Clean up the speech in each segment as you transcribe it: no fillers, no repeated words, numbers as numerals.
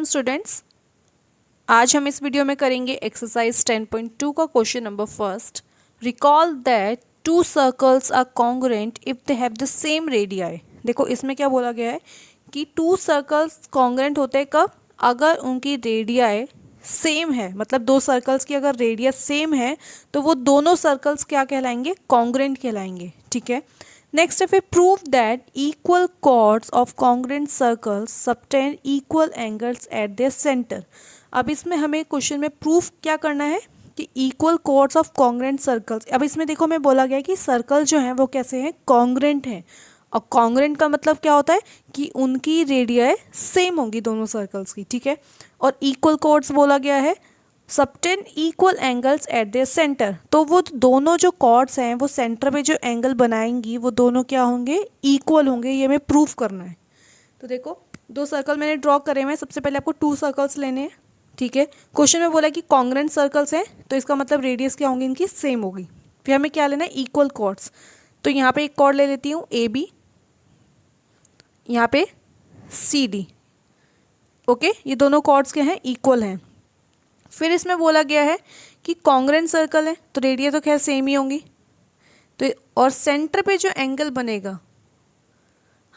Welcome students. आज हम इस वीडियो में करेंगे एक्सरसाइज 10.2 का question number first. Recall that two circles are congruent if they have the same radii. देखो इसमें क्या बोला गया है कि टू सर्कल्स कॉन्ग्रुएंट होते हैं कब, अगर उनकी रेडियाई सेम है, मतलब दो सर्कल्स की अगर रेडियस सेम है तो वो दोनों सर्कल्स क्या कहलाएंगे, कॉन्ग्रुएंट कहलाएंगे। ठीक है, नेक्स्ट है prove that equal chords of congruent circles subtend equal angles at their centre. अब इसमें हमें क्वेश्चन में प्रूफ क्या करना है कि equal chords of congruent circles. अब इसमें देखो हमें बोला गया है कि सर्कल जो हैं वो कैसे हैं, कॉन्ग्रुएंट हैं। और कॉन्ग्रुएंट का मतलब क्या होता है कि उनकी रेडियाई सेम होंगी दोनों सर्कल्स की। ठीक है, और इक्वल कॉर्ड्स बोला गया है subtend equal angles at their centre. तो वो दोनों जो कॉर्ड्स हैं वो सेंटर पे जो एंगल बनाएंगी वो दोनों क्या होंगे, इक्वल होंगे। ये हमें प्रूफ करना है। तो देखो दो सर्कल मैंने ड्रॉ करे हुए हैं। सबसे पहले आपको टू सर्कल्स लेने हैं। ठीक है, क्वेश्चन में बोला कि कॉन्ग्रुएंट सर्कल्स हैं तो इसका मतलब रेडियस क्या होंगी, इनकी सेम होगी। फिर हमें क्या लेना है, इक्वल कॉर्ड्स। तो यहाँ पे एक कॉर्ड ले लेती हूँ ए बी, यहाँ पे सी डी। ओके, ये दोनों कॉर्ड्स क्या हैं, इक्वल हैं। फिर इसमें बोला गया है कि कॉन्ग्रुएंट सर्कल है तो रेडियस तो खैर सेम ही होंगी। तो और सेंटर पे जो एंगल बनेगा,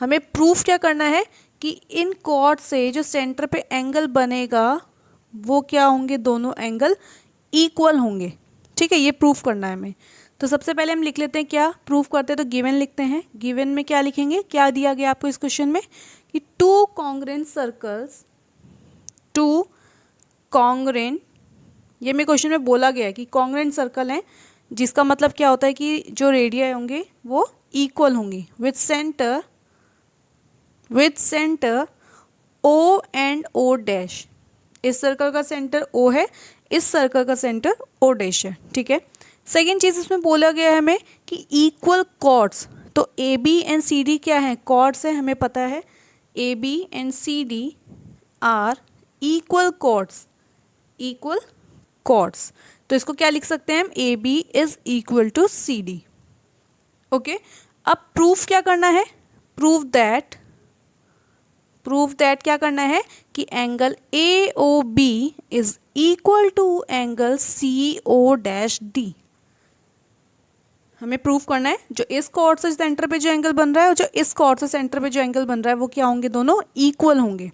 हमें प्रूफ क्या करना है कि इन कॉर्ड से जो सेंटर पे एंगल बनेगा वो क्या होंगे, दोनों एंगल इक्वल होंगे। ठीक है, ये प्रूफ करना है हमें। तो सबसे पहले हम लिख लेते हैं, क्या प्रूफ करते हैं तो गिवन लिखते हैं। गिवन में क्या लिखेंगे, क्या दिया गया आपको इस क्वेश्चन में कि two congruent circles, two congruent, ये में क्वेश्चन में बोला गया है कि कॉन्ग्रुएंट सर्कल हैं, जिसका मतलब क्या होता है कि जो रेडियाई होंगे वो इक्वल होंगी with centre O and O dash. इस सर्कल का सेंटर ओ है, इस सर्कल का सेंटर ओ डैश है। ठीक है, सेकेंड चीज इसमें बोला गया है हमें कि इक्वल कॉर्ड्स। तो A B and C D क्या है, कॉर्ड्स है, हमें पता है A B and C D are equal chords, equal chords. तो इसको क्या लिख सकते हैं हम, A B is equal to C D. Okay, अब प्रूफ क्या करना है, प्रूव दैट क्या करना है कि angle A O B is equal to angle C O dash D. हमें प्रूफ करना है जो इस कॉर्ड से सेंटर पे जो एंगल बन रहा है और जो इस कॉर्ड से सेंटर पे जो एंगल बन रहा है वो क्या होंगे, दोनों इक्वल होंगे।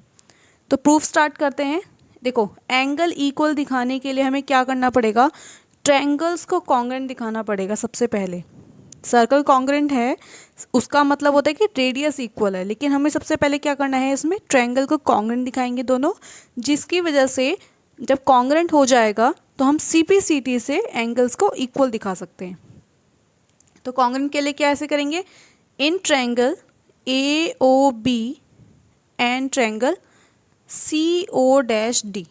तो प्रूफ स्टार्ट करते हैं। देखो एंगल इक्वल दिखाने के लिए हमें क्या करना पड़ेगा, ट्रायंगल्स को कॉन्ग्रुएंट दिखाना पड़ेगा। सबसे पहले सर्कल कॉन्ग्रुएंट है उसका मतलब होता है कि रेडियस इक्वल है, लेकिन हमें सबसे पहले क्या करना है, इसमें ट्रायंगल को कॉन्ग्रुएंट दिखाएंगे दोनों, जिसकी वजह से जब कॉन्ग्रुएंट हो जाएगा तो हम CP/CT से एंगल्स को इक्वल दिखा सकते हैं। तो कॉन्ग्रुएंट के लिए क्या ऐसे करेंगे, in triangle AOB and triangle CO-D।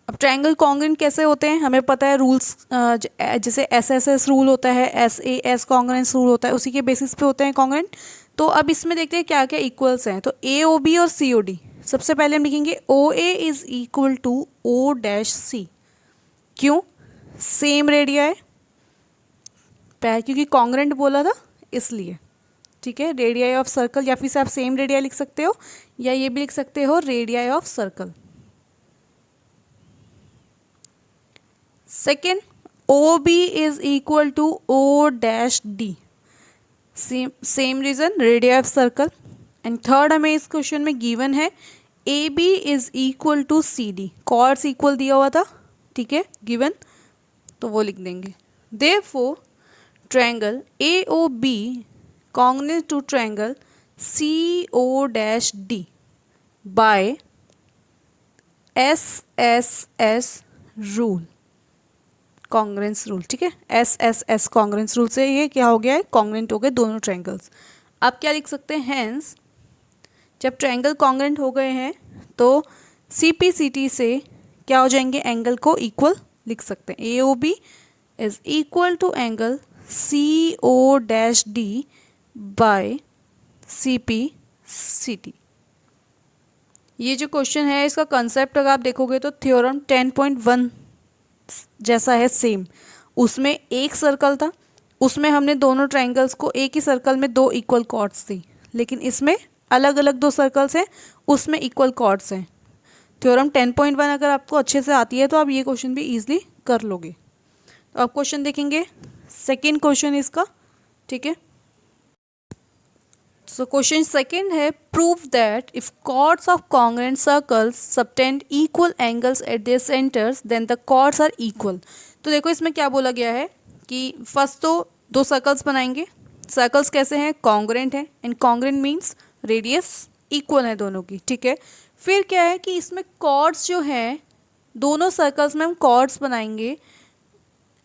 अब ट्रायंगल कॉन्ग्रुएंट कैसे होते हैं, हमें पता है रूल्स, जैसे SSS रूल होता है, SAS कॉन्ग्रुएंस रूल होता है, उसी के बेसिस पे होते हैं कॉन्ग्रुएंट। तो अब इसमें देखते हैं क्या क्या इक्वल्स हैं। तो AOB और COD, सबसे पहले हम लिखेंगे OA is equal to O dash C। क्यों, सेम रेडियाई, क्योंकि कॉन्ग्रुएंट बोला था इसलिए। ठीक है, रेडियाई ऑफ सर्कल, या फिर से आप सेम रेडियाई लिख सकते हो या ये भी लिख सकते हो radii of circle. Second, OB is equal to O dash D, same reason, radii of circle. And third हमें इस क्वेश्चन में गिवन है AB is equal to CD, chords equal दिया हुआ था। ठीक है, गिवन, तो वो लिख देंगे। Therefore triangle AOB congruent to triangle CO-D by SSS rule, congruence rule. ठीक है, SSS कॉन्ग्रुएंस रूल से ये क्या हो गया है, कॉन्ग्रुएंट हो गए दोनों ट्रायंगल्स। अब क्या लिख सकते हैं, हैंस जब ट्रायंगल कॉन्ग्रुएंट हो गए हैं तो CP/CT से क्या हो जाएंगे, एंगल को इक्वल लिख सकते हैं। AOB is equal to angle CO-D by CP/CT। ये जो क्वेश्चन है इसका कंसेप्ट अगर आप देखोगे तो थ्योरम 10.1 जैसा है सेम। उसमें एक सर्कल था, उसमें हमने दोनों ट्रायंगल्स को एक ही सर्कल में दो इक्वल कॉर्ड्स थी, लेकिन इसमें अलग अलग दो सर्कल्स हैं, उसमें इक्वल कॉर्ड्स हैं। थ्योरम 10.1 अगर आपको अच्छे से आती है तो आप ये क्वेश्चन भी ईजिली कर लोगे। तो आप क्वेश्चन देखेंगे, सेकेंड क्वेश्चन इसका, ठीक है। सो क्वेश्चन सेकेंड है, prove that if chords of congruent circles subtend equal angles at their centres then the chords are equal. तो देखो इसमें क्या बोला गया है कि फर्स्ट तो दो सर्कल्स बनाएंगे। सर्कल्स कैसे हैं? कॉन्ग्रुएंट हैं, and congruent means radius equal है दोनों की, ठीक है। फिर क्या है कि इसमें chords जो हैं, दोनों सर्कल्स में हम chords बनाएंगे,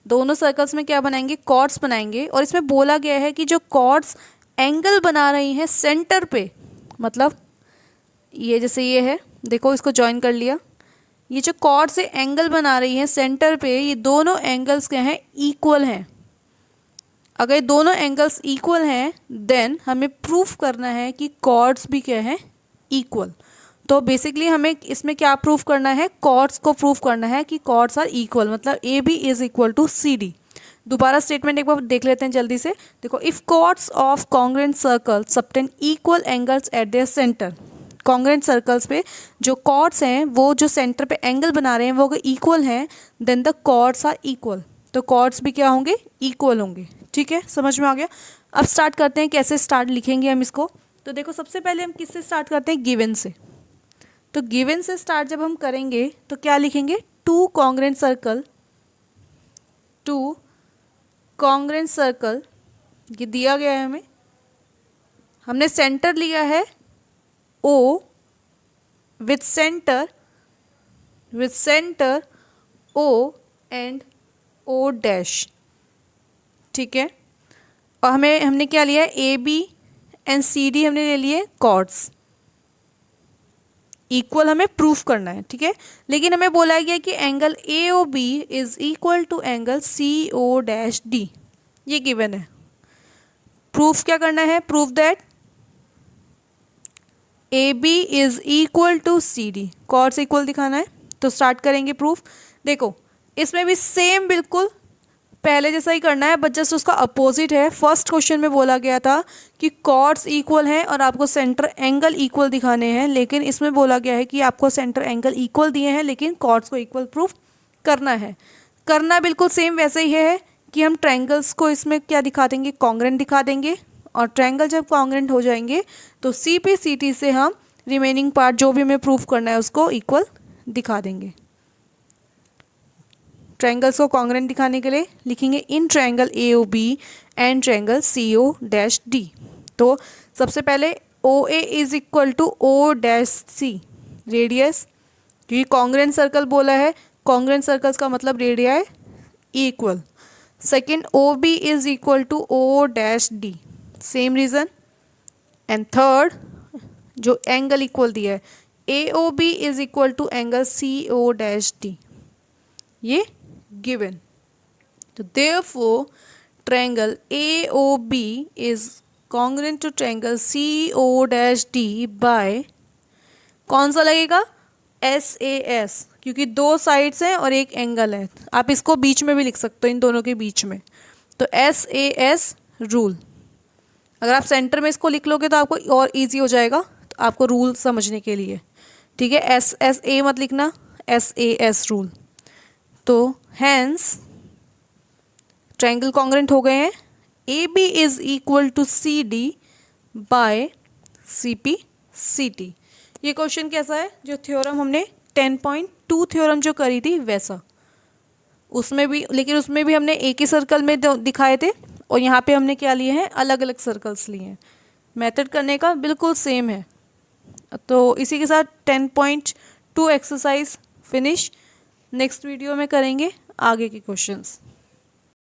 दोनों सर्कल्स में क्या बनाएंगे? कॉर्ड्स बनाएंगे। और इसमें बोला गया है कि जो कॉर्ड्स एंगल बना रही हैं सेंटर पे, मतलब ये जैसे ये है, देखो इसको ज्वाइन कर लिया, ये जो कॉर्ड से एंगल बना रही हैं सेंटर पे, ये दोनों एंगल्स क्या हैं? इक्वल हैं। अगर ये दोनों एंगल्स इक्वल हैं देन हमें प्रूफ करना है कि कॉर्ड्स भी क्या हैं? इक्वल। तो बेसिकली हमें इसमें क्या प्रूफ करना है? कॉर्ड्स को प्रूफ करना है कि कॉर्ड्स आर इक्वल, मतलब A B is equal to C D. दोबारा स्टेटमेंट एक बार देख लेते हैं जल्दी से। देखो, if chords of congruent circle subtend equal angles at their centre, congruent circles पे जो कॉर्ड्स हैं वो जो सेंटर पे एंगल बना रहे हैं वो अगर इक्वल हैं then the chords are equal. तो कॉर्ड्स भी क्या होंगे? इक्वल होंगे, ठीक है। समझ में आ गया। अब स्टार्ट करते हैं, कैसे स्टार्ट लिखेंगे हम इसको। तो देखो, सबसे पहले हम किससे स्टार्ट करते हैं? गिवन से। तो गिवन से स्टार्ट जब हम करेंगे तो क्या लिखेंगे? Two congruent circle, two congruent circle, ये दिया गया है हमें, हमने सेंटर लिया है O with centre O and O dash, ठीक है। और हमने क्या लिया है? A B and C D हमने ले लिए कॉर्ड्स, इक्वल हमें प्रूफ करना है, ठीक है। लेकिन हमें बोला गया कि angle A O B is equal to angle C O dash D, ये गिवन है। प्रूफ क्या करना है? Proof that A B is equal to C D, chords equal दिखाना है। तो स्टार्ट करेंगे प्रूफ। देखो, इसमें भी सेम बिल्कुल पहले जैसा ही करना है, बट जस्ट उसका अपोजिट है। फर्स्ट क्वेश्चन में बोला गया था कि कॉर्ड्स इक्वल हैं और आपको सेंटर एंगल इक्वल दिखाने हैं, लेकिन इसमें बोला गया है कि आपको सेंटर एंगल इक्वल दिए हैं लेकिन कॉर्ड्स को इक्वल प्रूफ करना है। करना बिल्कुल सेम वैसे ही है कि हम ट्रायंगल्स को इसमें क्या दिखा देंगे? कॉन्ग्रुएंट दिखा देंगे, और ट्रायंगल जब कॉन्ग्रुएंट हो जाएंगे तो सी पी सी टी से हम रिमेनिंग पार्ट जो भी हमें प्रूफ करना है उसको इक्वल दिखा देंगे। ट्रायंगल्स को कॉन्ग्रुएंट दिखाने के लिए लिखेंगे in triangle A O B and triangle C O dash D. तो सबसे पहले O A is equal to O dash C, radius, क्योंकि कॉन्ग्रुएंट सर्कल बोला है, कॉन्ग्रुएंट सर्कल्स का मतलब radii equal. Second, O B is equal to O dash D, same reason. And third, जो angle equal दिया है, A O B is equal to angle C O dash D, ये given. So therefore triangle AOB is congruent to triangle CO'D by, कौन सा लगेगा? SAS, क्योंकि दो sides हैं और एक एंगल है। आप इसको बीच में भी लिख सकते हो, इन दोनों के बीच में। तो SAS रूल, अगर आप सेंटर में इसको लिख लोगे तो आपको और इजी हो जाएगा, तो आपको रूल समझने के लिए, ठीक है। SSA मत लिखना, SAS रूल। तो हैंस ट्रायंगल कॉन्ग्रुएंट हो गए हैं। A B is equal to C D by C P C T. ये क्वेश्चन कैसा है? जो थ्योरम हमने 10.2 थ्योरम जो करी थी वैसा, उसमें भी, लेकिन उसमें भी हमने एक ही सर्कल में दिखाए थे, और यहाँ पे हमने क्या लिए हैं? अलग अलग सर्कल्स लिए हैं। मेथड करने का बिल्कुल सेम है। तो इसी के साथ 10.2 एक्सरसाइज फिनिश। नेक्स्ट वीडियो में करेंगे आगे के क्वेश्चंस।